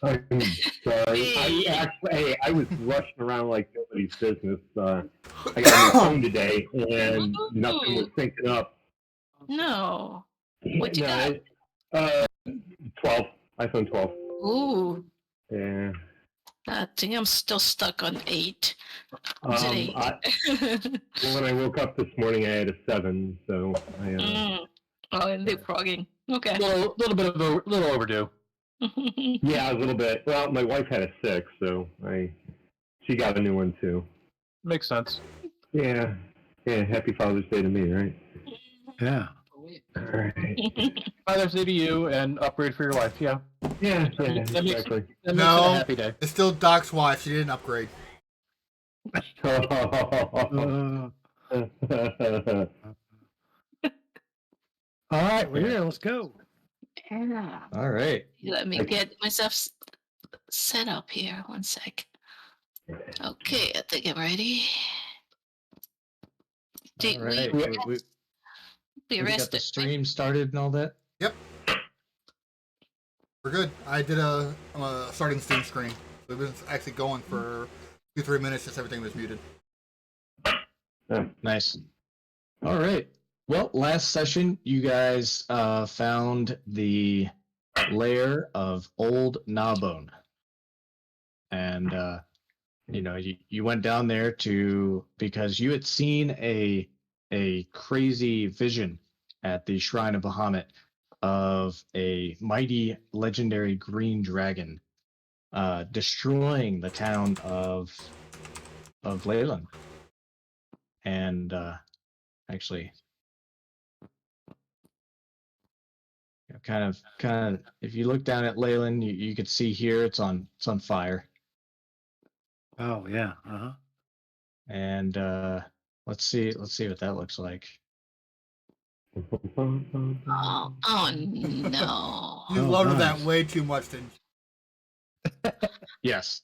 I'm sorry. Hey. I was rushing around like nobody's business. I got a new phone today, and nothing was Ooh, syncing up. no. What you No, got? 12, iPhone 12. Ooh, Yeah. I think I'm still stuck on 8. Is it Um, 8? I, when I woke up this morning, I had a 7, so Mm. Oh, and leapfrogging. Okay. Little bit of a little overdue. yeah, a little bit. Well, my wife had a 6, so she got a new one too. Makes sense. Yeah. Yeah, happy Father's Day to me, right? Yeah. All right. Father's Day to you and upgrade for your wife. Yeah. Yeah, That makes exactly. it a No, happy day. it's still Doc's wife. She didn't upgrade. All right, we're here. Let's go. Yeah. All right. Let me get myself set up here. One sec. Okay, I think I'm ready. All right. We We got the rested. stream started and all that. Yep. We're good. I did a starting Steam screen. So it was actually going for 2-3 minutes since everything was muted. Nice. All right. Well, last session, you guys found the lair of Old Gnawbone. And, you went down there because you had seen a crazy vision at the Shrine of Bahamut of a mighty legendary green dragon destroying the town of Leyland. And actually, kind of, if you look down at Leyland, you could see here it's on fire. Oh yeah. Uh-huh. And let's see what that looks like. Oh no. You Oh, loved nice. that way too much, didn't you? Yes.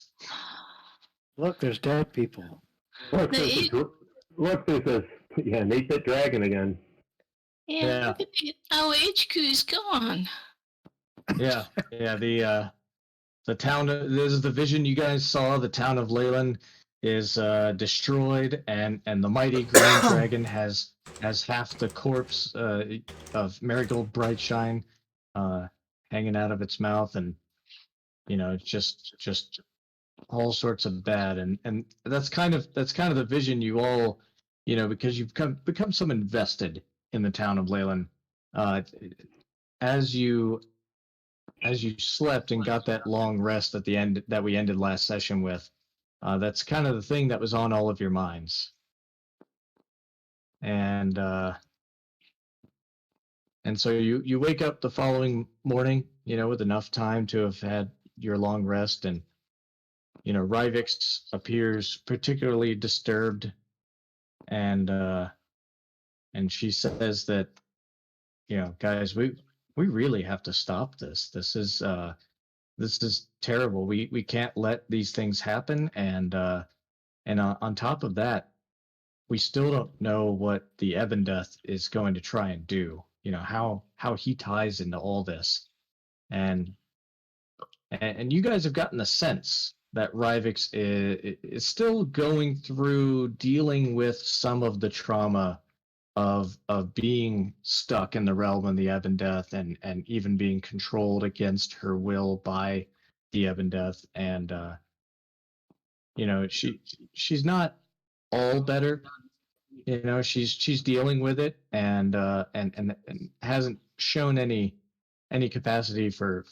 Look, there's dead people. Look, there's this. Yeah, Nate the Dragon again. Yeah, look at it. Our HQ is gone. Yeah. The town. This is the vision you guys saw. The town of Leyland is destroyed, and the mighty green dragon has half the corpse of Marigold Brightshine hanging out of its mouth, and just all sorts of bad, and that's kind of the vision you all, because you've become so invested in the town of Leyland, as you slept and got that long rest at the end that we ended last session with. That's kind of the thing that was on all of your minds. And so you wake up the following morning, with enough time to have had your long rest, and Rivix appears particularly disturbed, and she says that, guys, we really have to stop this. This is terrible. We can't let these things happen, and on top of that, we still don't know what the Ebondeath is going to try and do. How he ties into all this, and you guys have gotten the sense that Rivix is still going through dealing with some of the trauma of being stuck in the realm of the Ebondeath, and even being controlled against her will by the Ebondeath, and she's not all better. She's dealing with it, and hasn't shown any capacity for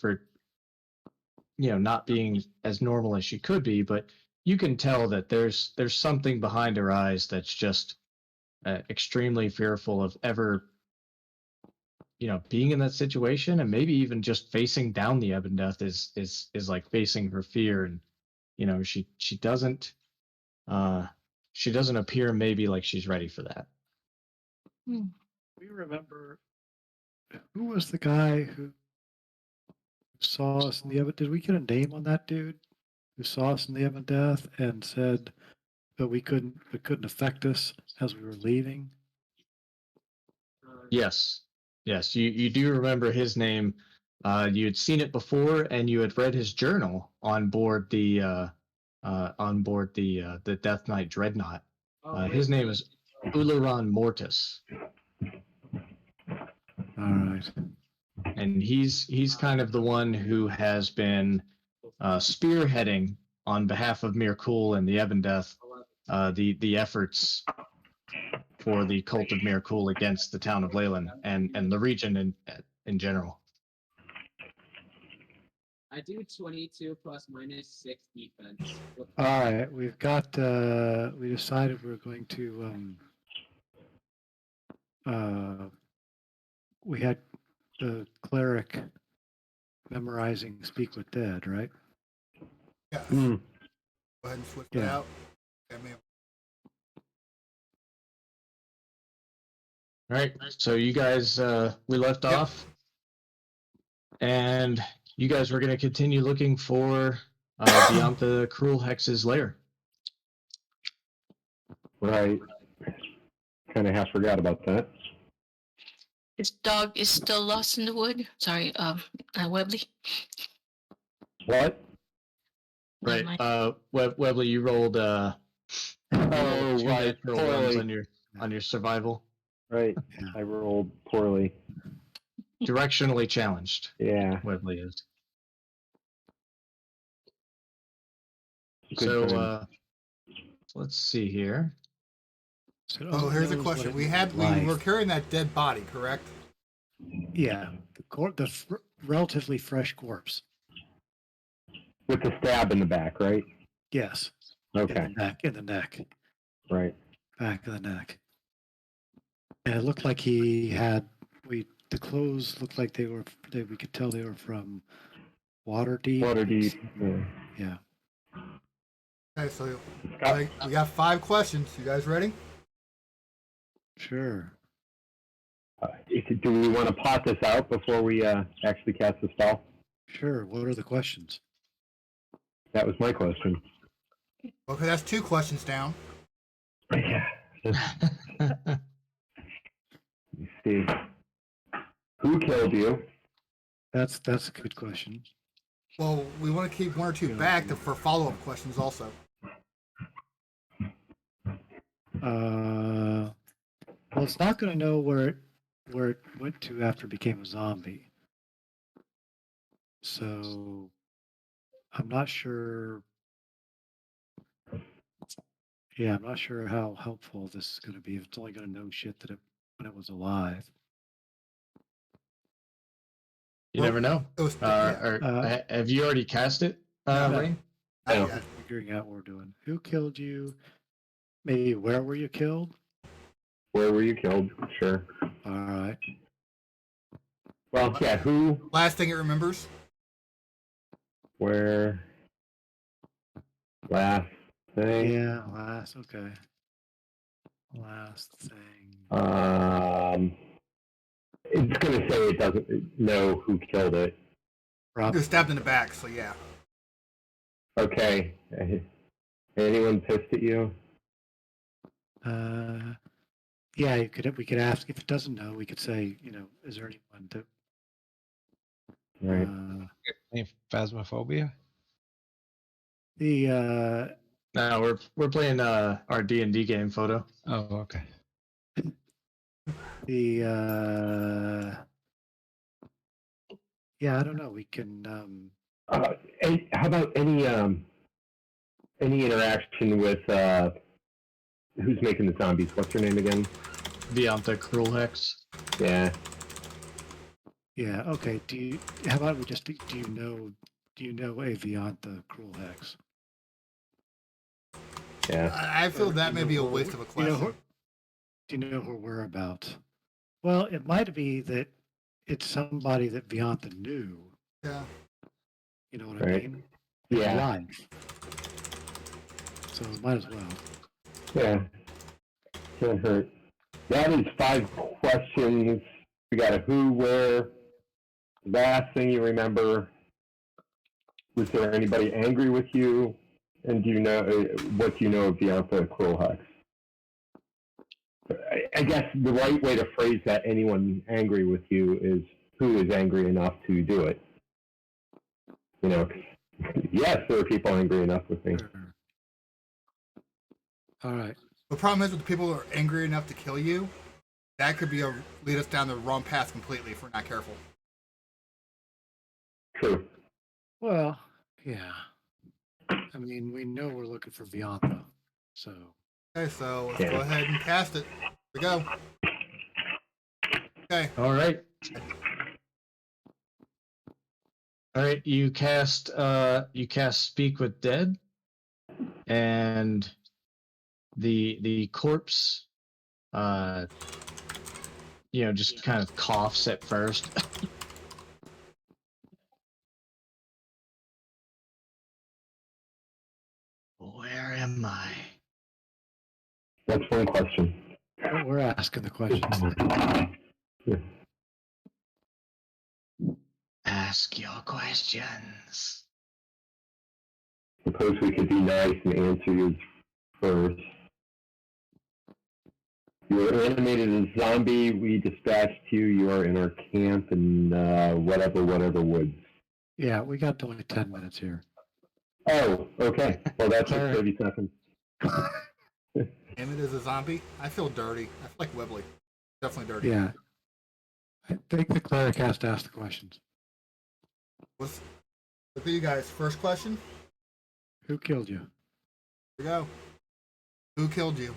not being as normal as she could be, but you can tell that there's something behind her eyes that's just extremely fearful of ever being in that situation, and maybe even just facing down the Ebondeath is like facing her fear. And she doesn't appear maybe like she's ready for that. We remember who was the guy who saw us in the Did we get a name on that dude who saw us in the Ebondeath and said that it couldn't affect us as we were leaving? Yes, you do remember his name You had seen it before, and you had read his journal on board the Death Knight Dreadnought. His name is Ularan Mortis, All right. and he's kind of the one who has been spearheading on behalf of Mirkul and the Ebondeth the efforts for the cult of Mirkul against the town of Leyland and the region in general. I do 22 plus minus 6 defense. All right. We've got. We decided we're going to. We had the cleric memorizing "Speak with Dead," right? Yeah. Hmm. Go ahead and switch that Yeah. out. Okay, man. All right, so you guys, we left Yep. off, and you guys were going to continue looking for Vianth the Cruel Hex's lair. Right. Kind of half forgot about that. His dog is still lost in the wood. Sorry, Webley. What? Right. Never mind. Webley, you rolled Oh, two right. natural ones Poorly. on your survival. Right. Yeah. I rolled poorly. Directionally challenged, Yeah. Webley is. Good So time. let's see here. So Oh, here's a knows what question. it We means in were life. carrying that dead body, correct? Yeah, the relatively fresh corpse. With the stab in the back, right? Yes. Okay. In the neck, Right. back of the neck. And it looked like he had. The clothes looked like we could tell they were from Waterdeep. Waterdeep. Yeah. Yeah. Okay, so Scott, we got 5 questions. You guys ready? Sure. do we want to pot this out before we actually cast the spell? Sure. What are the questions? That was my question. Okay, that's 2 questions down. Yeah. Let me see. Who killed you? That's a good question. Well, we want to keep 1 or 2 Yeah. back for follow-up questions also. Well, it's not going to know where it went to after it became a zombie. So I'm not sure. Yeah, I'm not sure how helpful this is going to be. If it's only going to know shit when it was alive. You never know. It was, yeah, Have you already cast it, No. Rain? not No. yet. Figuring out what we're doing. Who killed you? Maybe where were you killed? Where were you killed? Sure. All right. Well, yeah, who, Last thing it remembers. where, last thing. Yeah, okay. Last thing. It's going to say it doesn't know who killed it. It Probably. was stabbed in the back, so yeah. Okay. Anyone pissed at you? Yeah, we could ask if it doesn't know. We could say, is there anyone that? Right. Any phasmophobia? No, we're playing our D&D game photo. Oh, okay. Yeah, I don't know. We can. How about any interaction with who's making the zombies? What's her name again? Vianth the Cruel Hex. Yeah. Yeah. Okay. How about we just? Do you know a Vianth the Cruel Hex? Yeah. I feel Or that do may you be a know waste her- of a do you know question. Do you know her whereabouts? Well, it might be that it's somebody that Vianth knew. Yeah. You know what I Right. mean? Yeah. Alive. So might as well. Yeah. Can't hurt. That is 5 questions. We got a who, where, last thing you remember. Was there anybody angry with you? And do you know what do you know of Vianth Cruel Hex? I guess the right way to phrase that anyone angry with you is who is angry enough to do it. You know, yes, there are people angry enough with me. Sure. All right. The problem is with the people who are angry enough to kill you, that could lead us down the wrong path completely if we're not careful. True. Well, yeah. I mean, we know we're looking for Vianth, so Okay, so let's Yeah. go ahead and cast it. Here we go. Okay. All right. All right. You cast Speak with Dead, and the corpse, just kind of coughs at first. Where am I? That's one question. well, we're asking the questions. Ask your questions. Suppose we could be nice and answer yours first. You were animated as a zombie. We dispatched you. You are in our camp in whatever woods. Yeah, we got only 10 minutes here. Oh, okay. Well, that's just Alright. 30 seconds. Damn it, is a zombie. I feel dirty. I feel like Webley. Definitely dirty. Yeah. I think the cleric has to ask the questions. Look at you guys. First question. Who killed you? Here we go. Who killed you?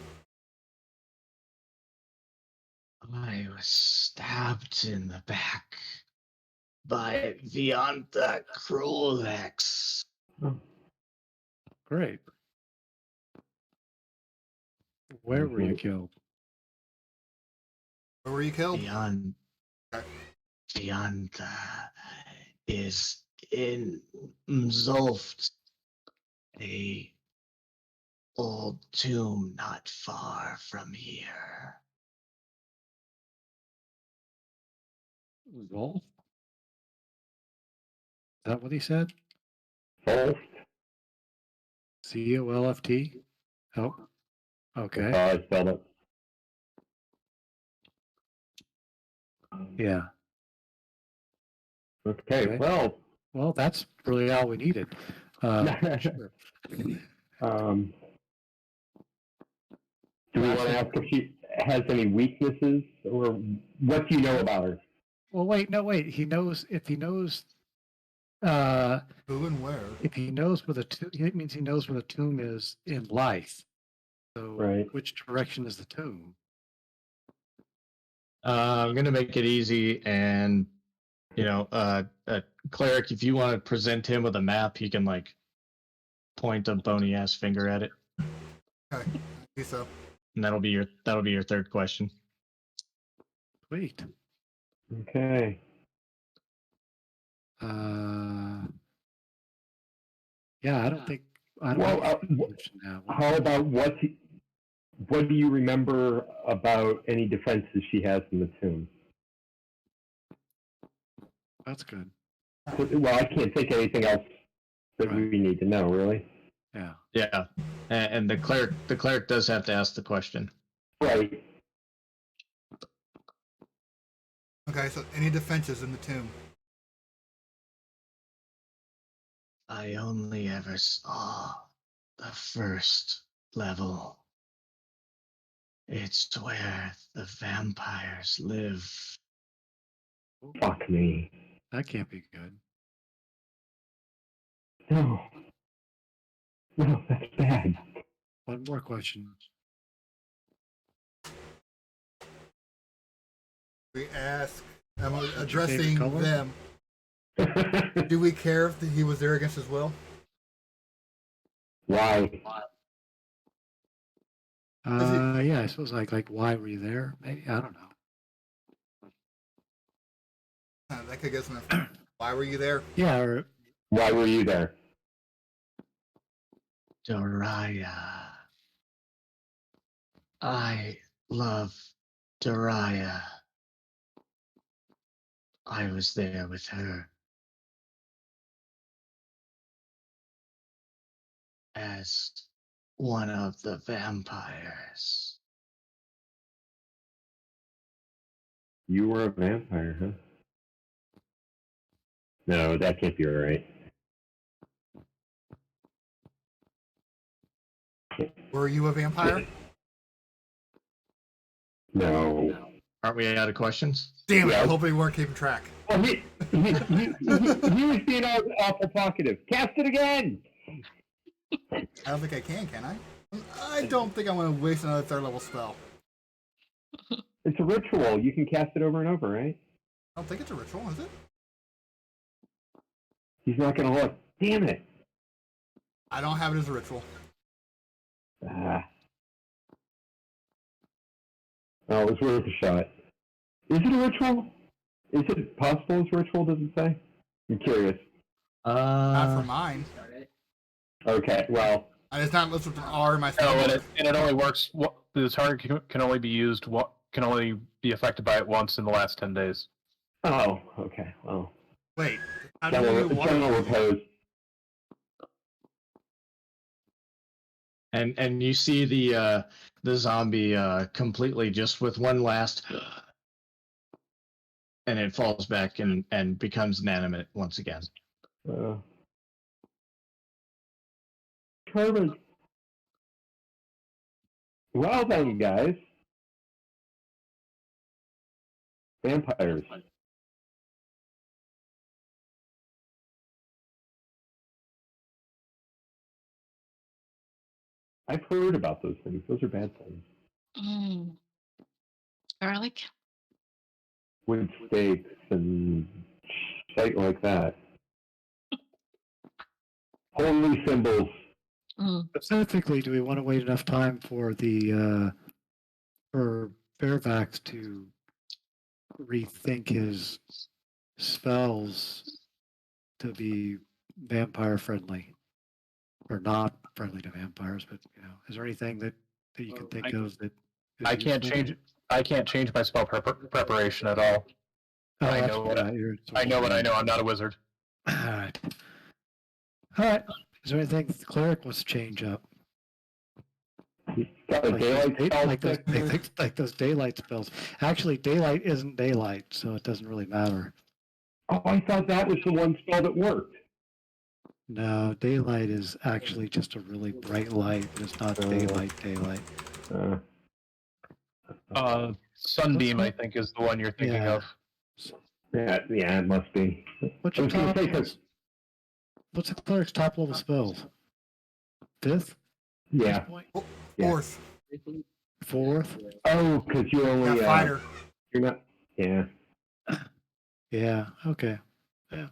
I was stabbed in the back by Vianth the Cruelex. Great. Where were you killed? Where were you killed? Vianth Okay. is in Mzulft, a old tomb not far from here. Zolf? Is that what he said? False. Colft? Oh, That's okay. how I spelled it. Yeah. Okay. Okay. Well, That's really all we needed. Sure. Do we want to ask if she has any weaknesses, or what do you know about her? Well, wait. He knows if he knows. Who and where? If he knows where the tomb, it means he knows where the tomb is in life. So, Right. which direction is the tomb? I'm gonna make it easy, and cleric, if you want to present him with a map, he can like point a bony ass finger at it, Okay. I see so. and that'll be your third question. Sweet. Okay. Yeah, I don't think. I don't Well, have a question now. How about what do you remember about any defenses she has in the tomb? That's good. Well, I can't think of anything else that Right. we need to know, really. Yeah. Yeah, and the cleric does have to ask the question. Right. Okay, so any defenses in the tomb? I only ever saw the first level. It's where the vampires live. Fuck me. That can't be good. No. No, that's bad. One more question. We ask. I'm your favorite addressing color? them. Do we care if he was there against his will? Why? Yeah, I suppose like why were you there? Maybe I don't know. That could get some. Why were you there? Yeah, or Why were you there? Dariah. I love Dariah. I was there with her. As one of the vampires. You were a vampire, huh? No, that can't be right. Were you a vampire? No. Aren't we out of questions? Damn it! I Yeah. hope you weren't keeping track. Well, he was being awful talkative. Cast it again! I don't think I can I? I don't think I'm going to waste another third level spell. It's a ritual. You can cast it over and over, right? I don't think it's a ritual, is it? He's not going to look. Damn it. I don't have it as a ritual. Oh, it was worth a shot. Is it a ritual? Is it possible as a ritual, does it say? I'm curious. Not for mine. Okay, well, And it's not listed with an R in my spell No, book. and it only works. The target can only be used. Can only be affected by it once in the last 10 days. oh, okay, well. Wait. How do you General, do water? general repose. And you see the zombie completely just with one last, and it falls back and becomes inanimate once again. Perfect. Well then, guys. Vampires. I've heard about those things. Those are bad things. Garlic. With steaks and shit like that. Holy symbols. Specifically, do we want to wait enough time for the for Fairfax to rethink his spells to be vampire friendly, or not friendly to vampires? But is there anything that you can think of that? is I can't useful? change. I can't change my spell preparation at all. Oh, I that's know what right, you're- I know what I know. I'm not a wizard. All right. All right. Is there anything the cleric wants to change up? Got a daylight spell Like those daylight spells. Actually, daylight isn't daylight, so it doesn't really matter. Oh, I thought that was the one spell that worked. No, daylight is actually just a really bright light, but it's not daylight. Sunbeam, I think, is the one you're thinking Yeah. of. Yeah, it must be. What's I your was gonna top? say, 'cause- What's the cleric's top level spells? Fifth? yeah. Point? Yeah. Fourth. Fourth? Oh, because you only Yeah, fighter. you're not. Yeah. Yeah. Okay. Yeah.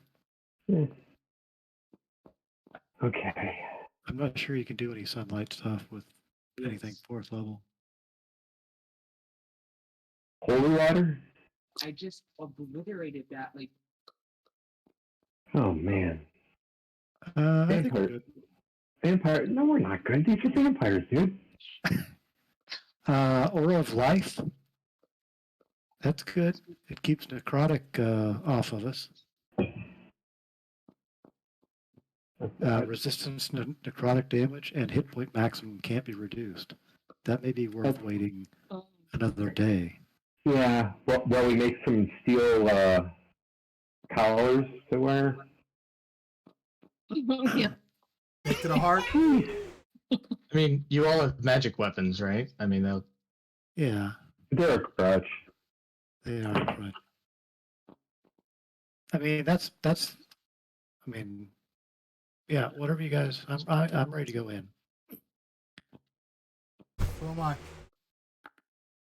Okay. I'm not sure you can do any sunlight stuff with anything fourth level. Holy water. I just obliterated that. Like, Oh man. I think we're Vampire. good. Vampire. No, we're not good. These are vampires, dude. Aura of Life. That's good. It keeps necrotic off of us. Resistance to necrotic damage and hit point maximum can't be reduced. That may be worth waiting another day. Yeah. Well, we make some steel collars to wear. Yeah. Take to the heart. I mean, you all have magic weapons, right? I mean, they'll. Yeah, They're a crutch. they are good. I mean, that's. I mean, yeah. Whatever you guys. I'm ready to go in. So am I.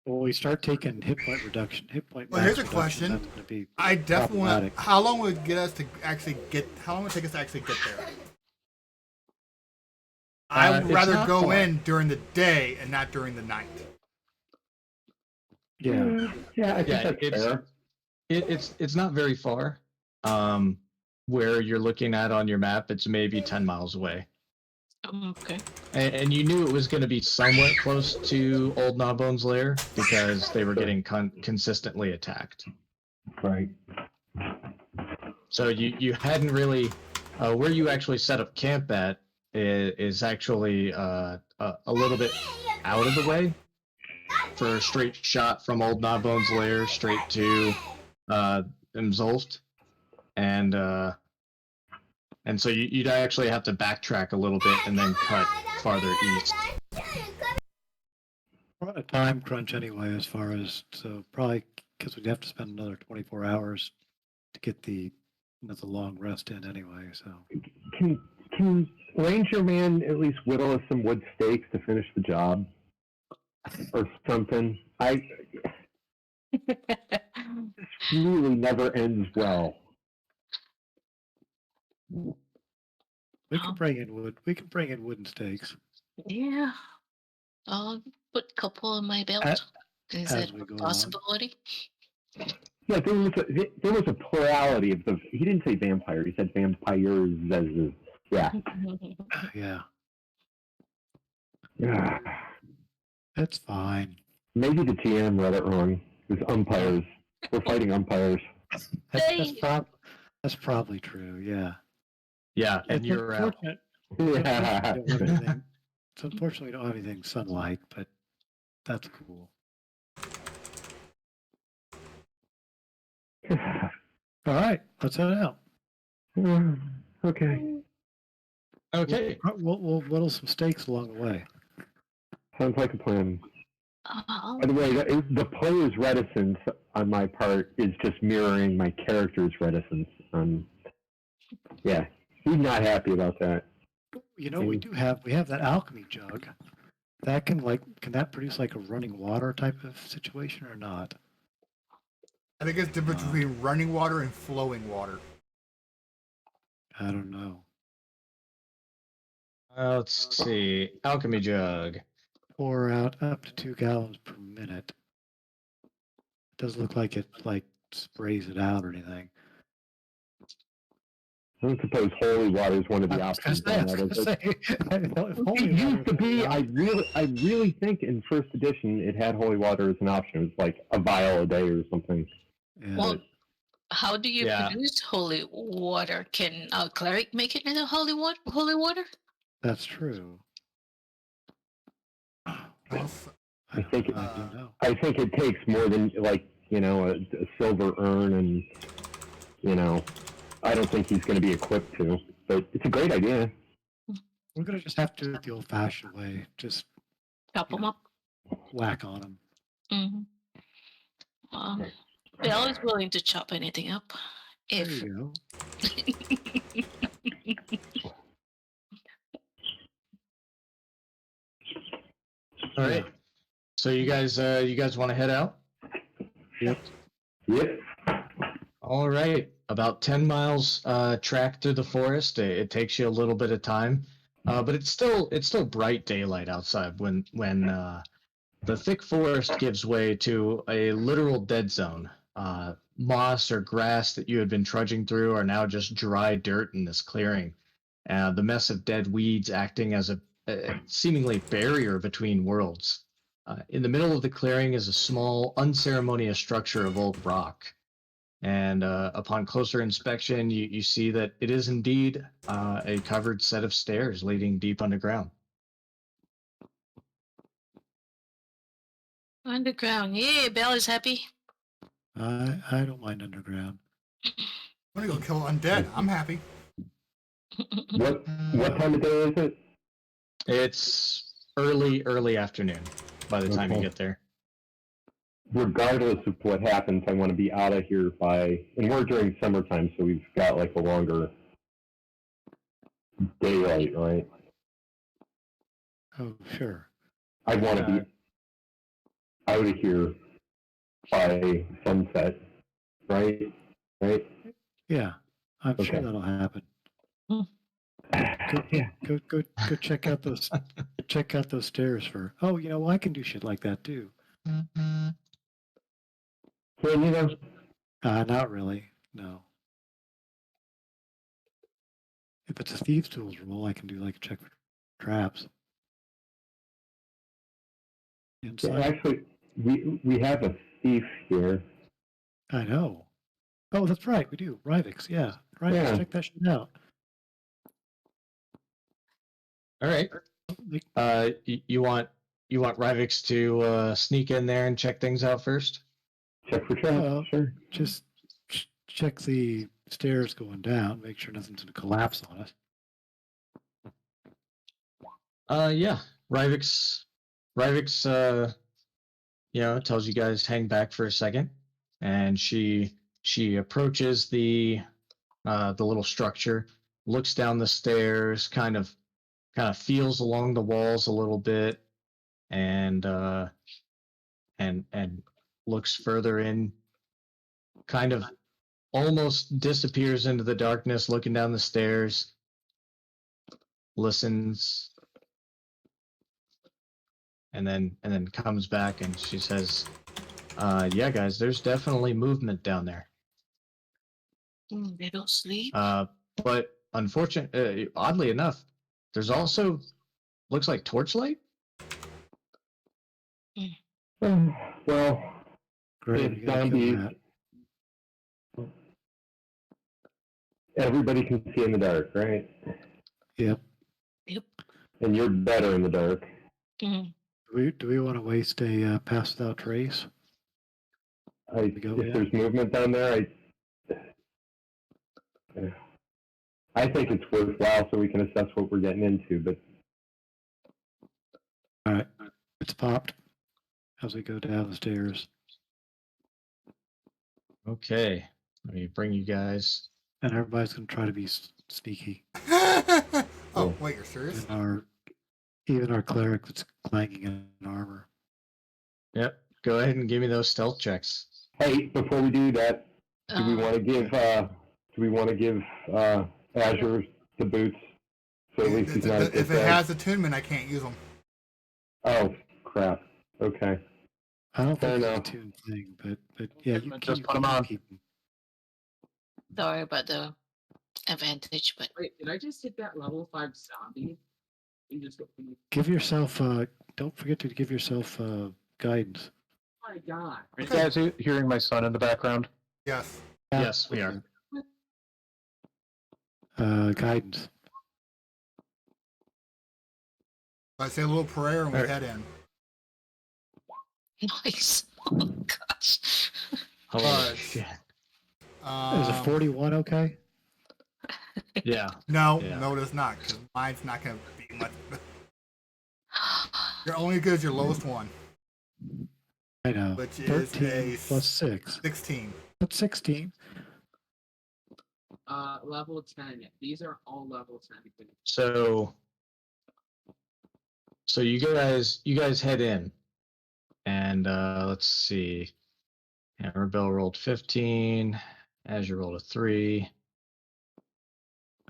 Well, we start taking hit point reduction. Hit point. Well, max here's a reduction, question. That's going to be. I definitely want. Problematic. How long would it get us to actually get? How long would it take us to actually get there? I would it's rather not go far. in during the day and not during the night. Yeah. Yeah, I think Yeah, that's fair. it's not very far. Where you're looking at on your map, it's maybe 10 miles away. Okay. And you knew it was going to be somewhat close to Old Gnawbone's lair because they were getting consistently attacked. Right. So you hadn't really where you actually set up camp at is actually a little bit out of the way for a straight shot from Old Gnawbone's lair straight to Mzolft. and so you'd actually have to backtrack a little bit and then cut farther east. We're on a time crunch anyway, as far as, so probably because we'd have to spend another 24 hours to get the long rest in anyway. So Can Ranger Man at least whittle us some wood stakes to finish the job, or something? This really never ends well. we can bring in wood. We can bring in wooden stakes Yeah. I'll put a couple in my belt. Is as it we a go along. possibility? Yeah, there was a plurality of the. He didn't say vampire. He said vampires. Yeah. Yeah, Yeah. that's fine. Maybe the GM read it wrong. It was umpires. We're fighting umpires. That's probably true. Yeah. Yeah, and It's you're out. unfortunate. Yeah. It's unfortunate we don't have anything sunlight, but that's cool. All right, let's head out. Okay. Okay. We'll whittle some stakes along the way. Sounds like a plan. Oh, By the way, the player's reticence on my part is just mirroring my character's reticence. Yeah, he's not happy about that. You know, we have that alchemy jug. That can that produce like a running water type of situation or not? I think it's the difference between running water and flowing water. I don't know. Let's see. Alchemy jug. Pour out up to 2 gallons per minute. It doesn't look like it sprays it out or anything. I don't suppose holy water is one of the options. It used to be. I really think in first edition it had holy water as an option. It was like a vial a day or something. Yeah. well, how do you Yeah. produce holy water? Can a cleric make it into holy water? Holy water? That's true. I think I don't know. I think it takes more than a silver urn, and I don't think he's going to be equipped to. But it's a great idea. We're gonna just have to do it the old-fashioned way. Just Chop them up. whack on them. Mm-hmm. Bill is willing to chop anything up. There If you go. All right. So you guys want to head out? Yep. Yep. All right. About 10 miles track through the forest. It takes you a little bit of time, but it's still bright daylight outside when the thick forest gives way to a literal dead zone. Moss or grass that you had been trudging through are now just dry dirt in this clearing. The mess of dead weeds acting as a seemingly barrier between worlds. In the middle of the clearing is a small, unceremonious structure of old rock. And upon closer inspection, you see that it is indeed a covered set of stairs leading deep underground. underground, yeah, Belle is happy. I don't mind underground. I'm gonna go kill undead. I'm happy. What time of day is it? It's early afternoon by the time you get there. Regardless of what happens, I want to be out of here and we're during summertime, so we've got like a longer daylight, right? Oh, sure. I want to be out of here by sunset, right? Right? Yeah, I'm Okay. sure that'll happen. Yeah. Go check out those stairs for. Oh, I can do shit like that too. Well, Not really. No. If it's a thieves' tools roll, I can do like a check for traps. Inside. actually, we have a thief here. I know. Oh, that's right. We do. Rivix, yeah. Rivix, Yeah. check that shit out. All right. You want Rivix to sneak in there and check things out first? Check for traps, sure. Just check the stairs going down. Make sure nothing's going to collapse on us. Yeah. Rivix, tells you guys hang back for a second, and she approaches the little structure, looks down the stairs, kind of feels along the walls a little bit, and looks further in, kind of almost disappears into the darkness, looking down the stairs, listens, and then comes back, and she says, yeah, guys, there's definitely movement down there. They don't sleep. But unfortunately, oddly enough, there's also looks like torchlight. Well, Great. it's We gotta kill zombies. that. Everybody can see in the dark, right? Yep. And you're better in the dark. Mm. Do we want to waste a pass without trace? If there's movement down there, I think it's worthwhile so we can assess what we're getting into. But All right. It's popped as we go down the stairs. Okay, let me bring you guys. And everybody's going to try to be sneaky. Oh, wait, you're serious? Even our cleric that's clanging in armor. Yep, go ahead and give me those stealth checks. hey, before we do that, do we want to give Azure the boots so at least he's not at If this it end? has attunement, I can't use them. Oh crap. Okay. I don't Fair think it's a enough. tuned thing, but yeah, you Just keep, put 'em on. keep 'em. Sorry about the advantage, but Wait, did I just hit that level 5 zombie? You just go, oh Give yourself. Don't forget to give yourself guidance. my god. Are you guys hearing my son in the background? Yes. Yes, we are. Guidance. I say a little prayer and we Alright. head in. nice. Oh gosh. Holy Fudge. shit. Is a 41 okay? Yeah. No, Yeah. no, it is not, because mine's not going to be much. You're only good as your lowest one, I know. which is 13 a plus 6. 16. That's 16. Level 10. These are all level 10. So you guys head in, and let's see. Rebel rolled 15. Azure rolled a 3.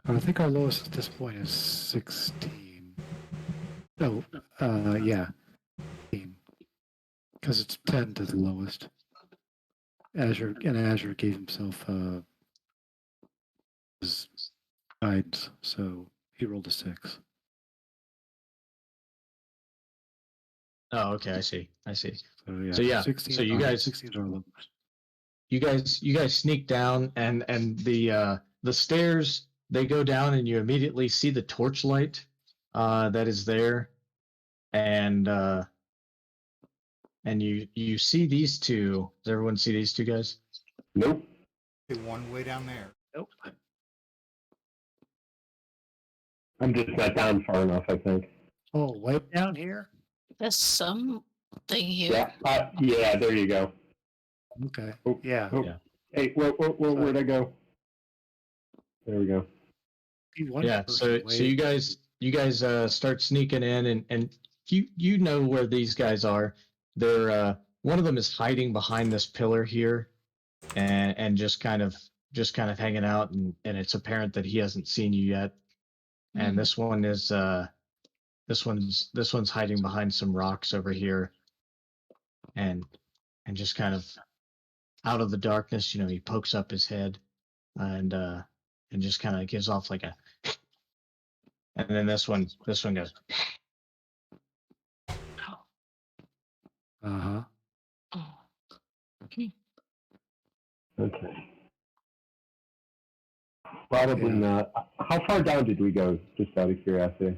I think our lowest at this point is 16. No, yeah. Because it's 10 to the lowest. Azure gave himself his guidance, so he rolled a 6. Oh, okay, I see. So yeah, 16 16. so you guys 16 is our lowest. you guys sneak down, and the stairs, they go down, and you immediately see the torchlight that is there, and you see these two. Does everyone see these two guys? Nope. One way down there. Nope. I'm just not down far enough, I think. Oh, way down here? There's something here. Yeah, there you go. Okay. Oh, Yeah. oh. Yeah. Hey, where'd I go? There we go. Yeah. So you guys start sneaking in, and you know where these guys are. They're one of them is hiding behind this pillar here, and just kind of hanging out, and it's apparent that he hasn't seen you yet. And this one is this one's hiding behind some rocks over here, and just kind of out of the darkness, he pokes up his head, and just kind of gives off like a, and then this one goes. Uh-huh. Okay. Probably Yeah. not. How far down did we go, just out of curiosity?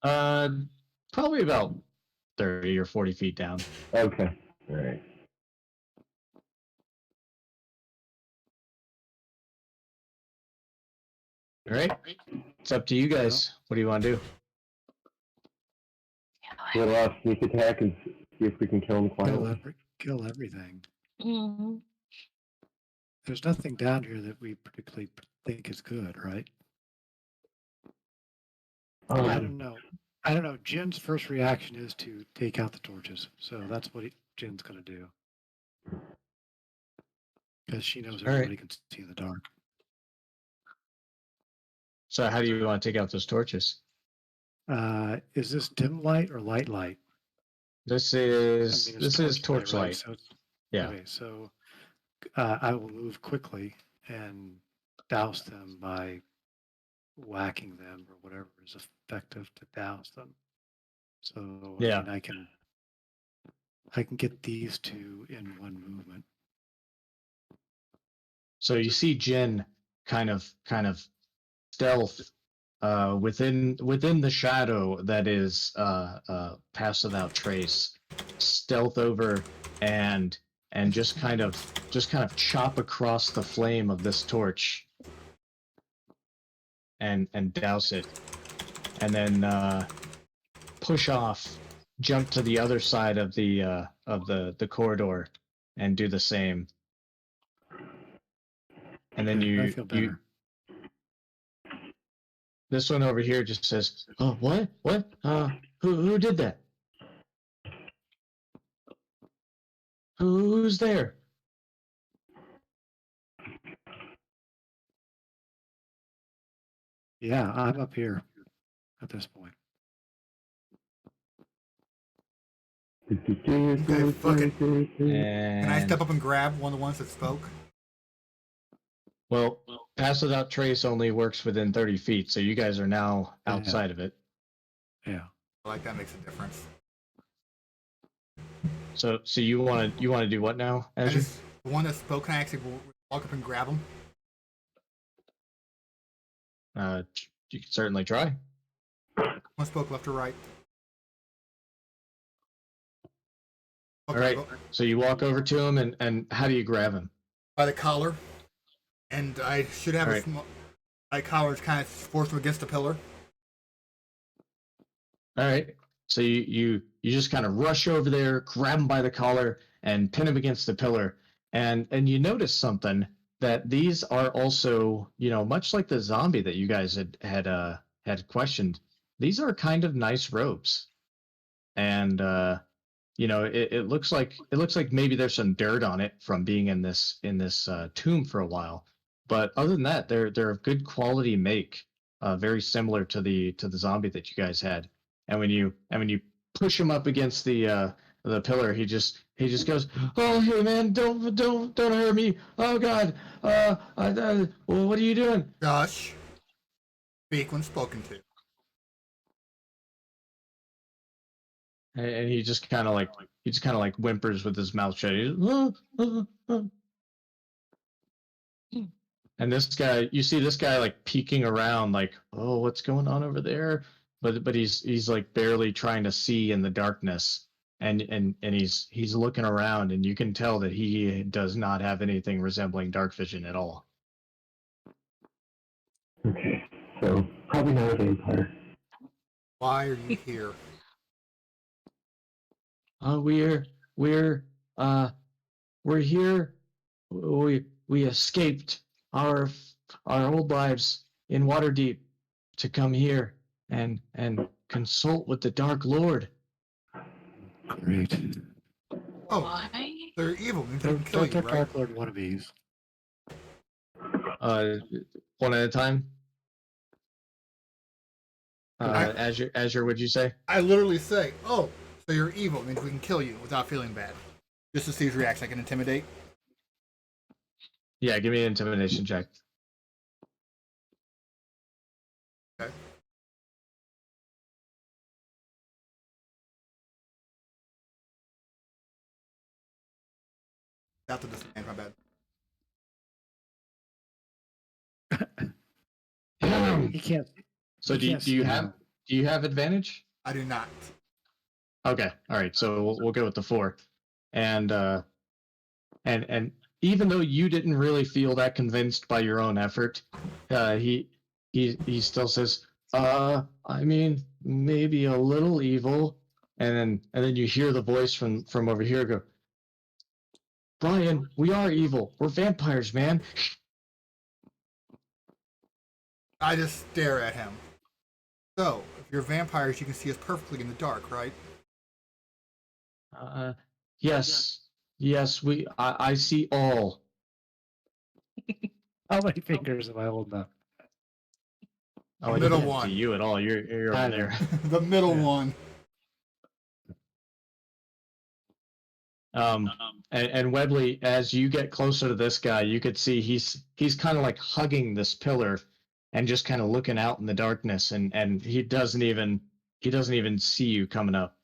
Probably about 30 or 40 feet down. Okay. All right. All right. It's up to you guys. What do you want to do? Little off sneak attack and see if we can kill him quietly. Kill everything. Mm, There's nothing down here that we particularly think is good, right? I don't know. I don't know. Jin's first reaction is to take out the torches, so that's what Jin's going to do because she knows All right. everybody can see in the dark. So how do you want to take out those torches? Is this dim light or light light? This I is mean, it's this is torchlight, torchlight. right? So Yeah. okay, so I will move quickly and douse them by whacking them or whatever is effective to douse them. So Yeah. I mean, I can get these two in one movement. So you see Jin kind of stealth within the shadow that is pass without trace, stealth over and just kind of chop across the flame of this torch and douse it, and then push off, jump to the other side of the corridor and do the same. And then Okay, I feel better. This one over here just says, "Oh, what? What? Who did that? Who's there?" Yeah, I'm up here at this point. Okay, fucking. And Can I step up and grab one of the ones that spoke? well, pass without trace only works within 30 feet, so you guys are now outside of it. Yeah. I like that makes a difference. So you want to do what now, Azure? The one that spoke, can I actually walk up and grab him? You can certainly try. One spoke left or right? Okay, All right. go So you walk over to him, and how do you grab him? by the collar, and I should have All a right. small. My collar is kind of forced him against the pillar. All right. So you just kind of rush over there, grab him by the collar, and pin him against the pillar. And you notice something, that these are also, much like the zombie that you guys had questioned. These are kind of nice robes, and it looks like maybe there's some dirt on it from being in this tomb for a while. But other than that, they're of good quality make, very similar to the zombie that you guys had. And when you push him up against the pillar, he just goes, "Oh, hey man, don't hurt me! Oh God, well, what are you doing?" Josh, speak when spoken to. And he just kind of like whimpers with his mouth shut. And this guy, you see this guy like peeking around, like, "Oh, what's going on over there?" But he's like barely trying to see in the darkness, and he's looking around, and you can tell that he does not have anything resembling dark vision at all. Okay, so probably not a vampire. Why are you here? We're here. We escaped our old lives in Waterdeep to come here and consult with the Dark Lord. Great. Oh, why? they're evil. Means they can kill you, right? Dark Lord wannabes. One at a time. I- Azure, what'd you say? I literally say, "Oh, so you're evil. Means we can kill you without feeling bad." Just to see his reaction. I can intimidate. Yeah, give me an intimidation check. Okay. Not the disadvantage. My bad. He can't. So he do can't you see have now. advantage? I do not. Okay, all right. So we'll go with the 4, and even though you didn't really feel that convinced by your own effort, he he still says, I mean, maybe a little evil. And then you hear the voice from over here go, Brian, we are evil. We're vampires, man. I just stare at him. So, if you're vampires, you can see us perfectly in the dark, right? Yes, yes, I see all. How many fingers am I holding up? Oh, I Middle can't one. see you at all. You're I over know. there. The middle Yeah. one. And Webley, as you get closer to this guy, you could see he's kind of like hugging this pillar and just kind of looking out in the darkness, and he doesn't even see you coming up.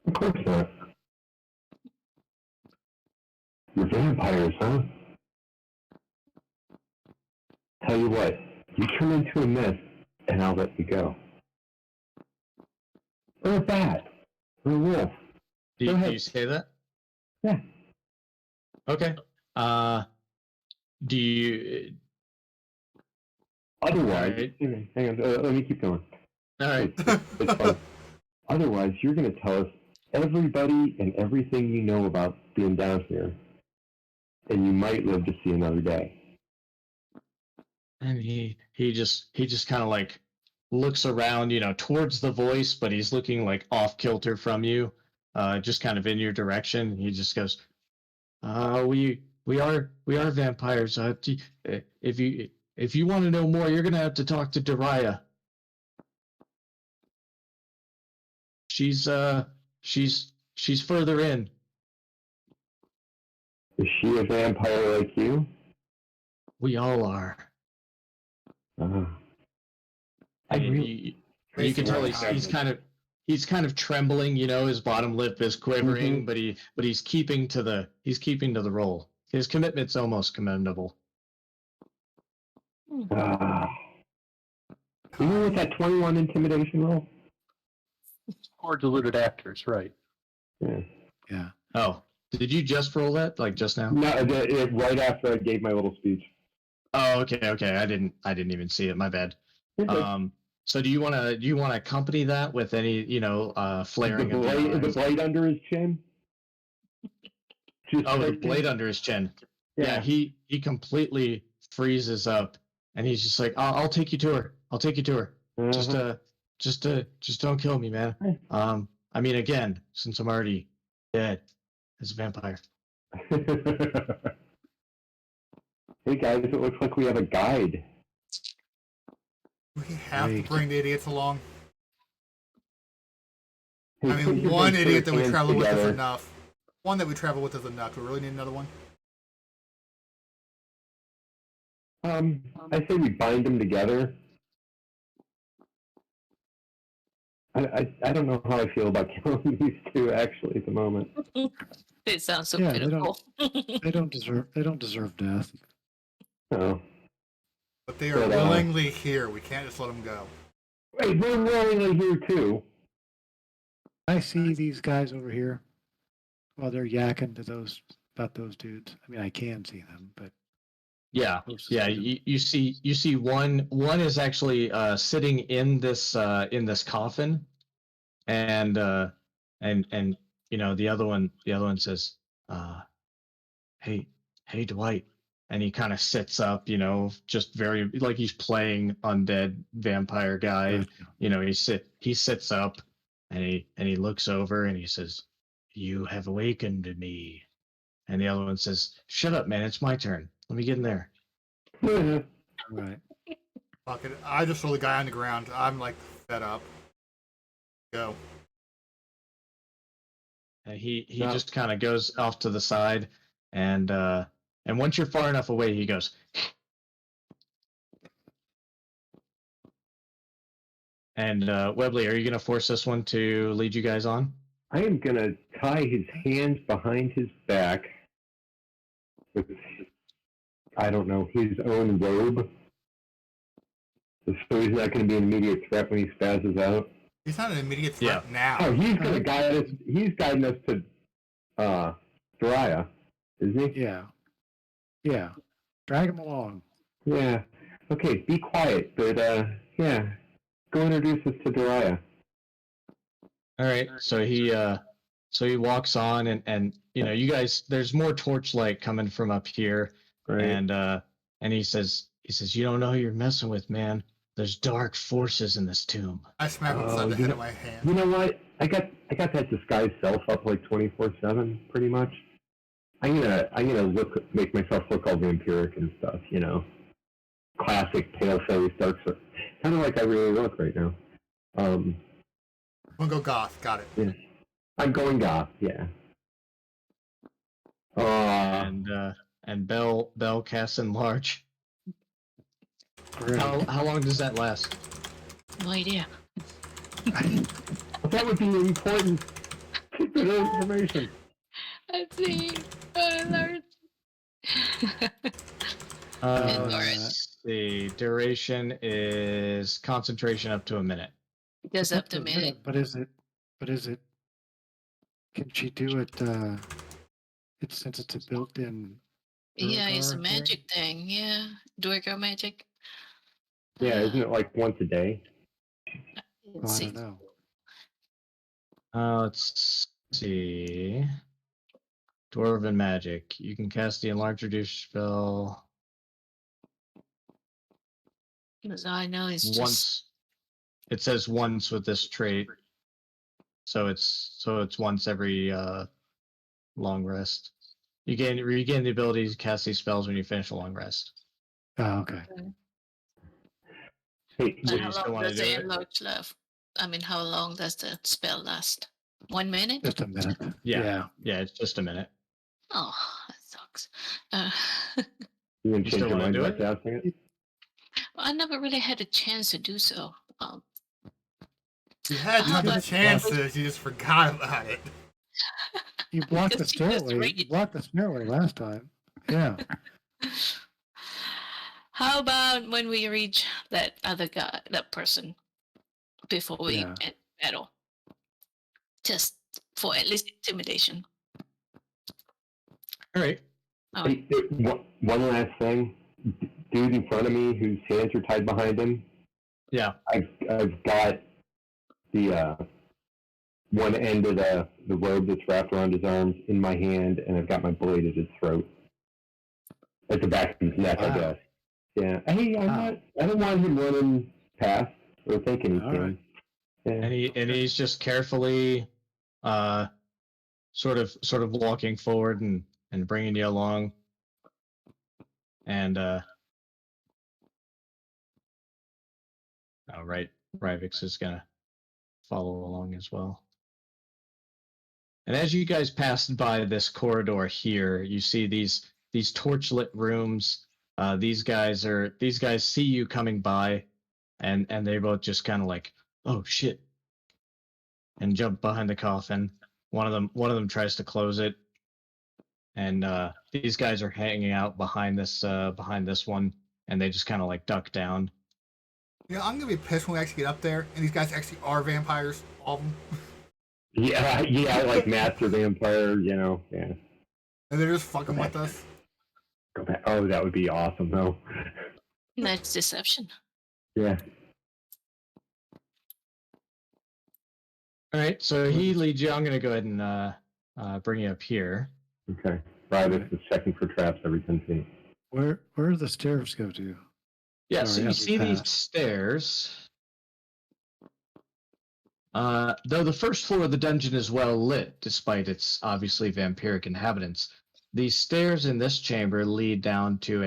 Of course not. You're vampires, huh? Tell you what, you turn into a mist, and I'll let you go. Or a bat. Or a wolf. Do Go you ahead. say that? Yeah. Okay. Do you? Otherwise, Alright. hang on, let me keep going. All right. It's fun. Otherwise, you're going to tell us everybody and everything you know about being down here, and you might live to see another day. And he just kind of like looks around, towards the voice, but he's looking like off kilter from you, just kind of in your direction. He just goes, we are vampires. If you want to know more, you're gonna have to talk to Daria. She's further in. Is she a vampire like you? We all are. Uh, I And really, you can tell Basically, he's kind of trembling. His bottom lip is quivering, but he's keeping to the role. His commitment's almost commendable. you know what that 21 intimidation roll? Or diluted actors, right? Yeah. Yeah. Oh, did you just roll that like just now? No, right after I gave my little speech. Oh, okay. I didn't even see it. My bad. So do you want to accompany that with any flaring of your the eyes? blade under his chin? Just Oh, the right blade there? under his chin. Yeah. He completely freezes up, and he's just like, I'll take you to her. I'll take you to her. Uh-huh. Just don't kill me, man. I mean, again, since I'm already dead as a vampire. Hey guys, it looks like we have a guide. We have to bring the idiots along. Hey, I put mean, your one big idiot that we hands travel with is together. enough. One that we travel with is enough. Do we really need another one? I say we bind them together. I don't know how I feel about killing these two actually at the moment. They sound so Yeah, pitiful. They don't deserve death. Oh. But they are But, willingly here. We can't just let them go. Wait, we're willingly here too. I see these guys over here while they're yakking to about those dudes. I mean, I can see them, but Yeah, close to yeah. see them. You see one is actually sitting in this coffin, and the other one says, hey Dwight, and he kind of sits up, just very like he's playing undead vampire guy. Gotcha. He sits up, and he looks over and he says, "You have awakened me." And the other one says, "Shut up, man. It's my turn. Let me get in there." Yeah. Right. Fuck it. I just throw the guy on the ground. I'm like fed up. Go. And he No. just kind of goes off to the side, and once you're far enough away, he goes. And Webley, are you going to force this one to lead you guys on? I am gonna tie his hands behind his back with, I don't know, his own robe. So he's not gonna be an immediate threat when he spazzes out. He's not an immediate threat now. Oh, he's gonna guide us. He's guiding us to Daria, isn't he? Yeah. Yeah. Drag him along. Yeah. Okay, be quiet, but yeah, go introduce us to Dariah. All right, so he walks on, and you know, you guys, there's more torchlight coming from up here, Right. and he says, you don't know who you're messing with, man. There's dark forces in this tomb. I smack him upside Oh, the you head know- of my hand. You know what? I got that disguise self up like 24/7, pretty much. I'm gonna make myself look all vampiric and stuff. You know, classic pale face, dark, kind of like I really look right now. I'm gonna go goth. Got it. Yeah. I'm going goth. Yeah. And Bell casts enlarge. Great. How long does that last? No idea. that would be important secret information. Let's see. Alert. Let's Enlarge. see. Duration is concentration up to a minute. Goes It's up to a minute. But is it? Can she do it? Since it's a built-in. Yeah, it's a Durgar magic thing. Yeah, Durgar magic. Yeah, isn't it like once a day? Oh, Let's I see. don't know. Let's see. Dwarven magic. You can cast the enlarge reduce spell Because all I know is just once. It says once with this trait, so it's once every long rest. You regain the ability to cast these spells when you finish a long rest. Oh, okay. Hey, So But you how still long wanna does do the it? enlarge last? I mean, how long does the spell last? 1 minute? Just a minute. Yeah, it's just a minute. Oh, that sucks. you gonna You change still your wanna mind do about it? casting it? I never really had a chance to do so. You had How tons of about- chances. You just forgot about it. You blocked the Because you just stairway. read You it. blocked the stairway last time. Yeah. How about when we reach that other guy, that person, before we Yeah. end battle? Just for at least intimidation. All right. Oh, Hey, one last thing. Dude in front of me whose hands are tied behind him. Yeah. I've got the one end of the robe that's wrapped around his arms in my hand, and I've got my blade at his throat, at the back of his neck, I Wow. guess. Yeah. Hey, Wow. I don't want him running past or thinking he All can. right. Yeah. And he's just carefully, sort of walking forward and bringing you along. And right, Rivix is gonna follow along as well. And as you guys pass by this corridor here, you see these torchlit rooms. These guys see you coming by, and they both just kind of like, oh shit, and jump behind the coffin. One of them tries to close it, and these guys are hanging out behind this one, and they just kind of like duck down. Yeah, I'm gonna be pissed when we actually get up there, and these guys actually are vampires, all of them, Yeah, like Master Vampire, you know. Yeah. and they're just fucking with us. Go back. Oh, that would be awesome, though. that's deception. Yeah. All right, so he leads you. I'm gonna go ahead and bring you up here. Okay. Rivix is checking for traps every 10 feet. Where do the stairs go to? Yeah, Sorry, so you as we see these pass. stairs. Though the first floor of the dungeon is well lit, despite its obviously vampiric inhabitants, these stairs in this chamber lead down to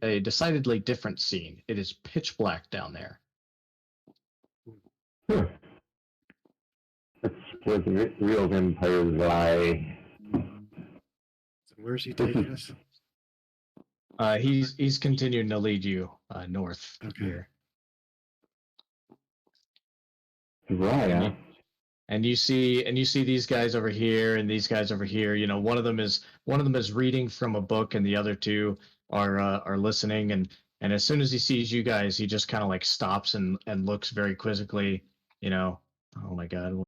a decidedly different scene. It is pitch black down there. Huh. That's where the real vampires lie. So where's he taking us? He's continuing to lead you north Okay. here. Dariah. And you see these guys over here and these guys over here. You know, one of them is reading from a book, and the other two are listening. And as soon as he sees you guys, he just kind of like stops and looks very quizzically. You know, oh my god,